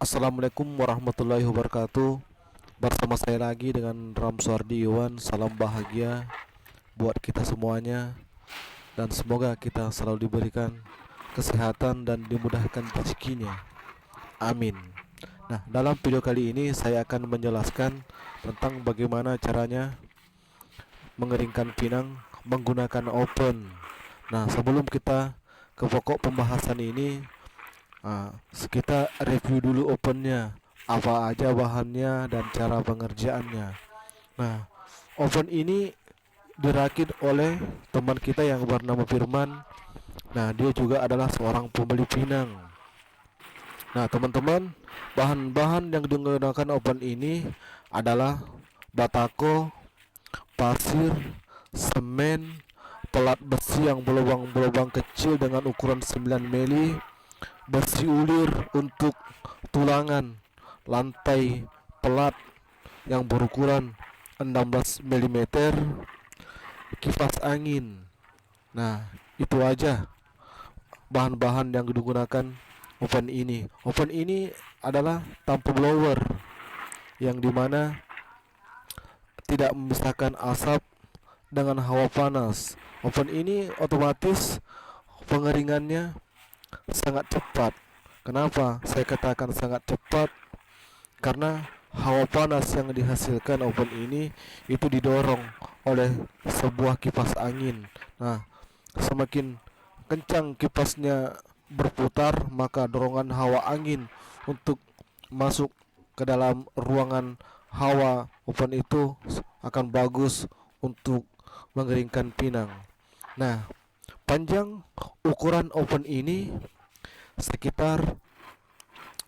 Assalamualaikum warahmatullahi wabarakatuh. Bersama saya lagi dengan Ramsuardi Iwan. Salam bahagia buat kita semuanya, dan semoga kita selalu diberikan kesehatan dan dimudahkan rezekinya. Amin. Nah, dalam video kali ini saya akan menjelaskan tentang bagaimana caranya mengeringkan pinang menggunakan oven. Nah, sebelum kita ke pokok pembahasan ini, kita review dulu ovennya, apa aja bahannya dan cara pengerjaannya. Nah, oven ini dirakit oleh teman kita yang bernama Firman. Nah, dia juga adalah seorang pembeli pinang. Nah, teman-teman, bahan-bahan yang digunakan oven ini adalah batako, pasir, semen, pelat besi yang berlubang-berlubang kecil dengan ukuran 9 mili, besi ulir untuk tulangan, lantai pelat yang berukuran 16 mm, kipas angin. Nah, itu aja bahan-bahan yang digunakan oven ini. Oven ini adalah tanpa blower, yang dimana tidak memisahkan asap dengan hawa panas. Oven ini otomatis pengeringannya sangat cepat. Kenapa saya katakan sangat cepat? Karena hawa panas yang dihasilkan oven ini itu didorong oleh sebuah kipas angin. Nah, semakin kencang kipasnya berputar, maka dorongan hawa angin untuk masuk ke dalam ruangan hawa oven itu akan bagus untuk mengeringkan pinang. Nah, panjang ukuran oven ini sekitar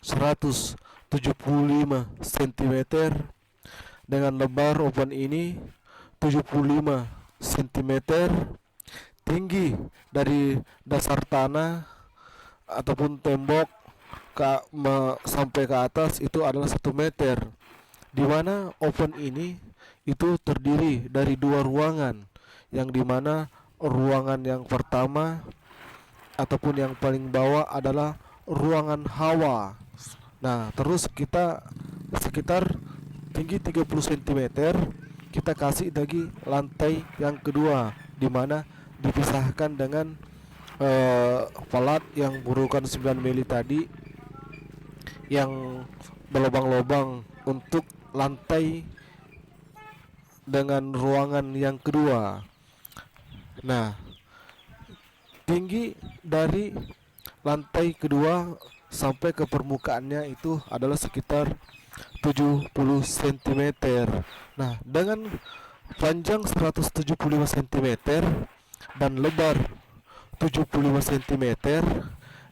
175 cm, dengan lebar oven ini 75 cm. Tinggi dari dasar tanah ataupun tembok sampai ke atas itu adalah 1 meter, di mana oven ini itu terdiri dari dua ruangan, yang dimana ruangan yang pertama ataupun yang paling bawah adalah ruangan hawa. Nah, terus kita sekitar tinggi 30 cm, kita kasih lagi lantai yang kedua, di mana dipisahkan dengan pelat yang berukuran 9 mili tadi, yang berlubang-lubang untuk lantai dengan ruangan yang kedua. Nah, tinggi dari lantai kedua sampai ke permukaannya itu adalah sekitar 70 cm. Nah, dengan panjang 175 cm dan lebar 75 cm,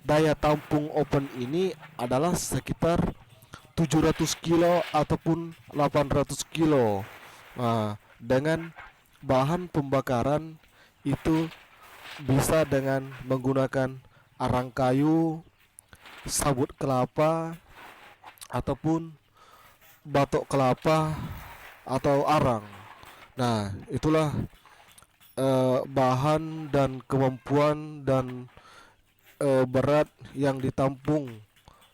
daya tampung oven ini adalah sekitar 700 kilo ataupun 800 kilo. Nah, dengan bahan pembakaran itu bisa dengan menggunakan arang kayu, sabut kelapa, ataupun batok kelapa atau arang. Nah, itulah bahan dan kemampuan dan berat yang ditampung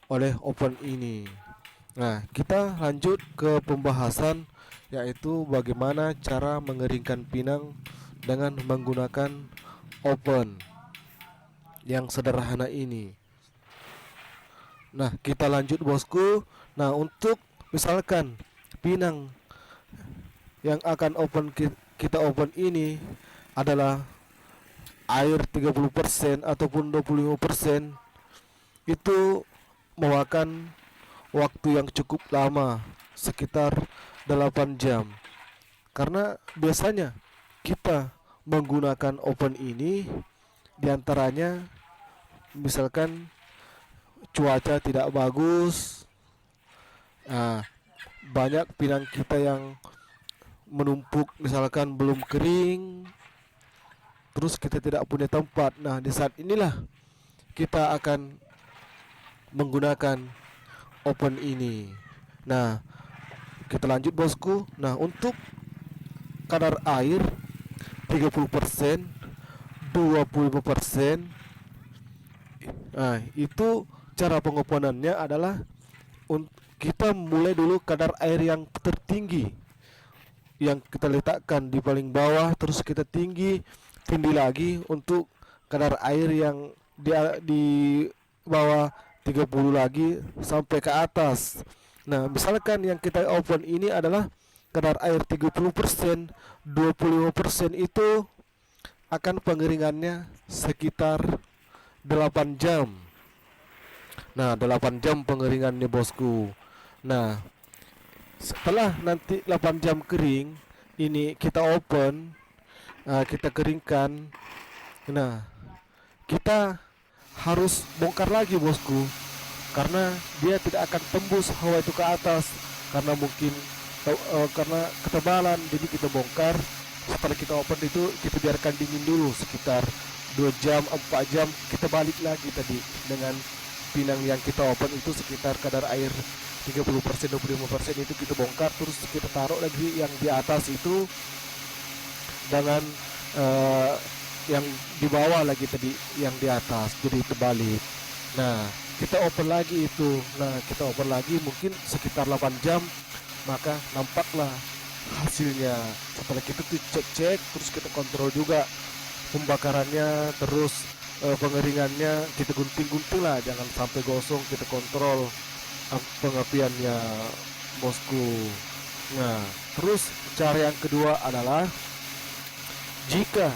oleh oven ini. Nah, kita lanjut ke pembahasan, yaitu bagaimana cara mengeringkan pinang dengan menggunakan oven yang sederhana ini. Nah, kita lanjut bosku. Nah, untuk misalkan pinang yang akan kita oven ini adalah air 30% ataupun 25%, itu memakan waktu yang cukup lama, sekitar 8 jam. Karena biasanya kita menggunakan oven ini diantaranya misalkan cuaca tidak bagus. Nah, banyak pinang kita yang menumpuk, misalkan belum kering, terus kita tidak punya tempat. Nah, di saat inilah kita akan menggunakan oven ini. Nah, kita lanjut bosku. Nah, untuk kadar air 30%, 25%. Nah, itu cara pengopenannya adalah kita mulai dulu kadar air yang tertinggi yang kita letakkan di paling bawah, terus kita tindih lagi untuk kadar air yang di bawah 30 lagi sampai ke atas. Nah, misalkan yang kita open ini adalah kadar air 30%, 25% itu akan pengeringannya sekitar 8 jam. Nah, 8 jam pengeringannya, bosku. Nah, setelah nanti 8 jam kering, ini kita open, kita keringkan. Nah, kita harus bongkar lagi, bosku, karena dia tidak akan tembus hawa itu ke atas karena mungkin karena ketebalan. Jadi kita bongkar. Setelah kita open itu kita biarkan dingin dulu sekitar 2 jam 4 jam. Kita balik lagi tadi dengan pinang yang kita open itu sekitar kadar air 30%, 25% itu kita bongkar, terus kita taruh lagi yang di atas itu dengan yang di bawah lagi tadi yang di atas, jadi terbalik. Nah, kita open lagi itu. Nah, kita open lagi mungkin sekitar 8 jam, maka nampaklah hasilnya. Setelah kita cek terus kita kontrol juga pembakarannya, terus pengeringannya kita gunting-gunting lah, jangan sampai gosong. Kita kontrol pengapiannya, bosku. Nah, terus cara yang kedua adalah jika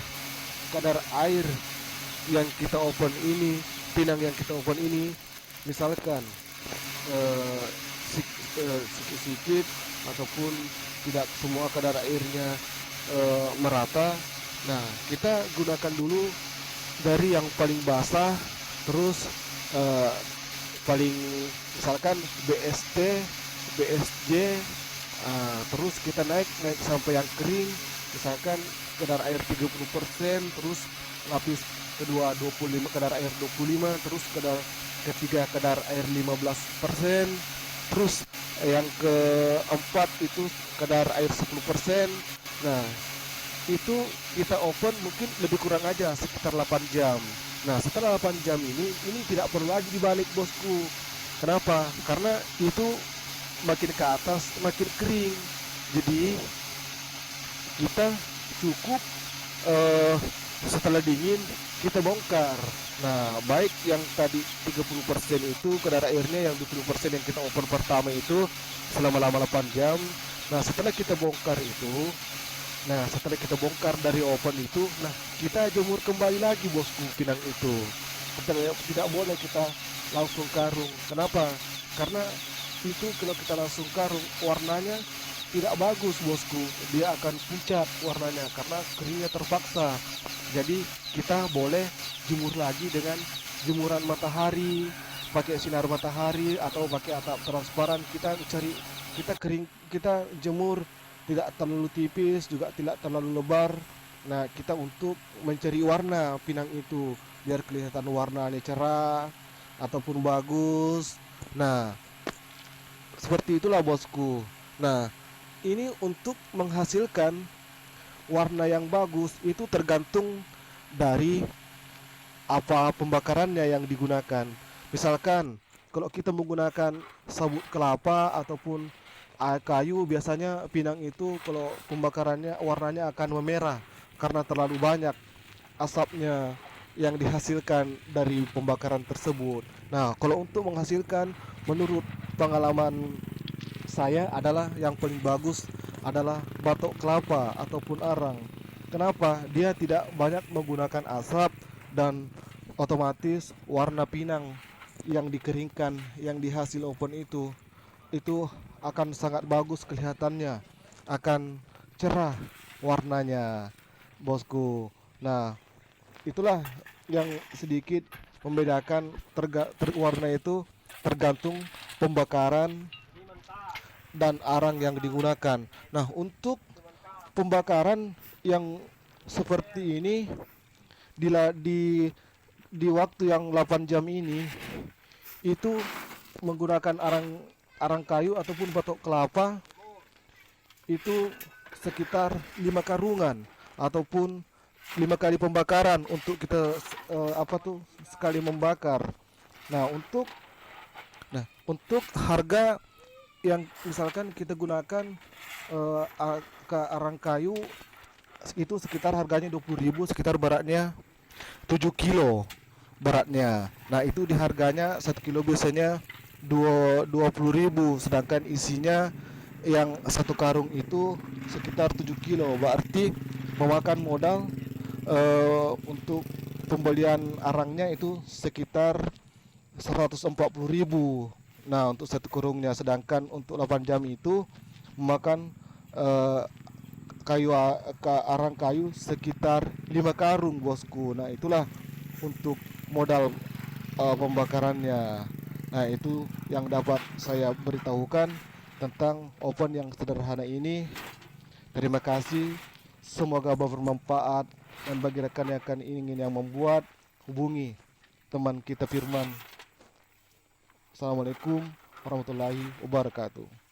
kadar air yang kita open ini, pinang yang kita open ini, misalkan sedikit ataupun tidak semua kadar airnya merata. Nah, kita gunakan dulu dari yang paling basah, terus paling misalkan BST, BSJ, terus kita naik sampai yang kering, misalkan kadar air 30%, terus lapis kedua 25, kadar air 25, terus kadar ketiga kadar air 15%, terus yang keempat itu kadar air 10%. Nah, itu kita open mungkin lebih kurang aja sekitar 8 jam. Nah, setelah 8 jam ini tidak perlu lagi dibalik, bosku. Kenapa? Karena itu makin ke atas makin kering. Jadi kita cukup setelah dingin kita bongkar. Nah, baik yang tadi 30% itu kadar airnya, yang 20% yang kita open pertama itu selama 8 jam. Nah, setelah kita bongkar itu, setelah kita bongkar dari open itu, nah kita jemur kembali lagi, bosku, pinang itu. Tidak boleh kita langsung karung. Kenapa? Karena itu kalau kita langsung karung warnanya tidak bagus, bosku. Dia akan pucat warnanya karena keringnya terpaksa. Jadi kita boleh jemur lagi dengan jemuran matahari, pakai sinar matahari atau pakai atap transparan. Kita jemur tidak terlalu tipis juga tidak terlalu lebar. Nah, kita untuk mencari warna pinang itu biar kelihatan warnanya cerah ataupun bagus. Nah, seperti itulah, bosku. Nah, ini untuk menghasilkan warna yang bagus itu tergantung dari apa pembakarannya yang digunakan. Misalkan kalau kita menggunakan sabut kelapa ataupun kayu, biasanya pinang itu kalau pembakarannya warnanya akan memerah karena terlalu banyak asapnya yang dihasilkan dari pembakaran tersebut. Nah, kalau untuk menghasilkan, menurut pengalaman saya adalah yang paling bagus adalah batok kelapa ataupun arang. Kenapa? Dia tidak banyak menggunakan asap dan otomatis warna pinang yang dikeringkan yang dihasil open itu akan sangat bagus kelihatannya, akan cerah warnanya, bosku. Nah, itulah yang sedikit membedakan warna itu tergantung pembakaran dan arang yang digunakan. Nah, untuk pembakaran yang seperti ini di waktu yang 8 jam ini itu menggunakan arang kayu ataupun batok kelapa itu sekitar 5 karungan ataupun 5 kali pembakaran untuk kita sekali membakar. Nah, Untuk harga yang misalkan kita gunakan ke arang kayu itu sekitar harganya 20.000, sekitar beratnya 7 kilo beratnya. Nah itu di harganya 1 kilo biasanya 20.000, sedangkan isinya yang satu karung itu sekitar 7 kilo, berarti memakan modal untuk pembelian arangnya itu sekitar 140.000. Nah untuk satu karungnya, sedangkan untuk 8 jam itu memakan eh, arang kayu sekitar 5 karung bosku. Nah itulah untuk modal pembakarannya. Nah itu yang dapat saya beritahukan tentang oven yang sederhana ini. Terima kasih, semoga bermanfaat, dan bagi rekan-rekan ingin yang membuat, hubungi teman kita Firman. Assalamualaikum warahmatullahi wabarakatuh.